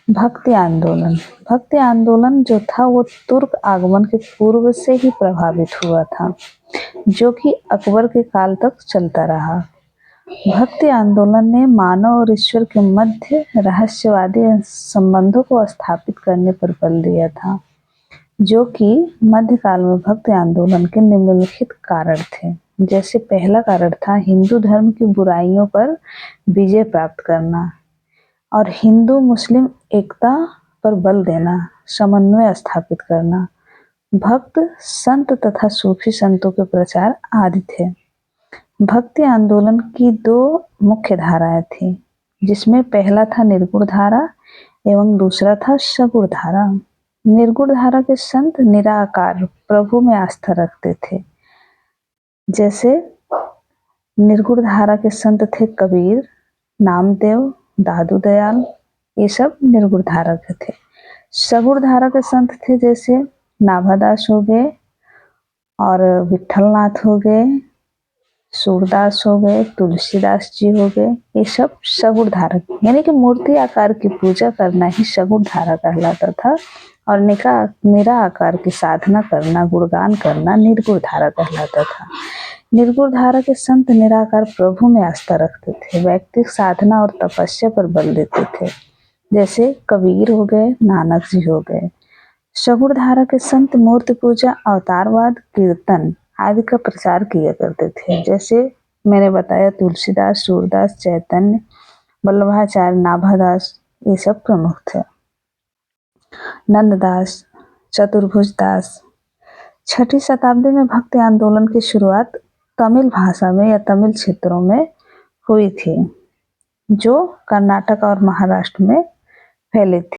भक्ति आंदोलन। भक्ति आंदोलन जो था वो तुर्क आगमन के पूर्व से ही प्रभावित हुआ था, जो कि अकबर के काल तक चलता रहा। भक्ति आंदोलन ने मानव और ईश्वर के मध्य रहस्यवादी संबंधों को स्थापित करने पर बल दिया था, जो कि मध्यकाल में भक्ति आंदोलन के निम्नलिखित कारण थे। जैसे पहला कारण था हिंदू धर्म की बुराइयों पर विजय प्राप्त करना और हिंदू मुस्लिम एकता पर बल देना, समन्वय स्थापित करना, भक्त संत तथा सूफी संतों के प्रचार आदि थे। भक्ति आंदोलन की दो मुख्य धाराएं थी, जिसमें पहला था निर्गुण धारा एवं दूसरा था सगुण धारा। निर्गुण धारा के संत निराकार प्रभु में आस्था रखते थे। जैसे निर्गुण धारा के संत थे कबीर, नामदेव, दादू दयाल, ये सब निर्गुण धारा के थे। सगुण धारा के संत थे जैसे नाभादास हो गए और विठलनाथ हो गए, सूरदास हो गए, तुलसीदास जी हो गए, ये सब सगुण धारा, यानी कि मूर्ति आकार की पूजा करना ही सगुण धारा कहलाता था और निराकार की साधना करना, गुणगान करना निर्गुण धारा कहलाता था। निर्गुण धारा के संत निराकार प्रभु में आस्था रखते थे, वैयक्तिक साधना और तपस्या पर बल देते थे, जैसे कबीर हो गए, नानक जी हो गए। सगुण धारा के संत मूर्ति पूजा, अवतारवाद, कीर्तन आदि का प्रचार किया करते थे। जैसे मैंने बताया तुलसीदास, सूरदास, चैतन्य, वल्लभाचार्य, नाभादास, ये सब प्रमुख थे। नंददास, चतुर्भुज दास। 6वीं शताब्दी में भक्ति आंदोलन की शुरुआत तमिल भाषा में या तमिल क्षेत्रों में हुई थी, जो कर्नाटक और महाराष्ट्र में फैली थी।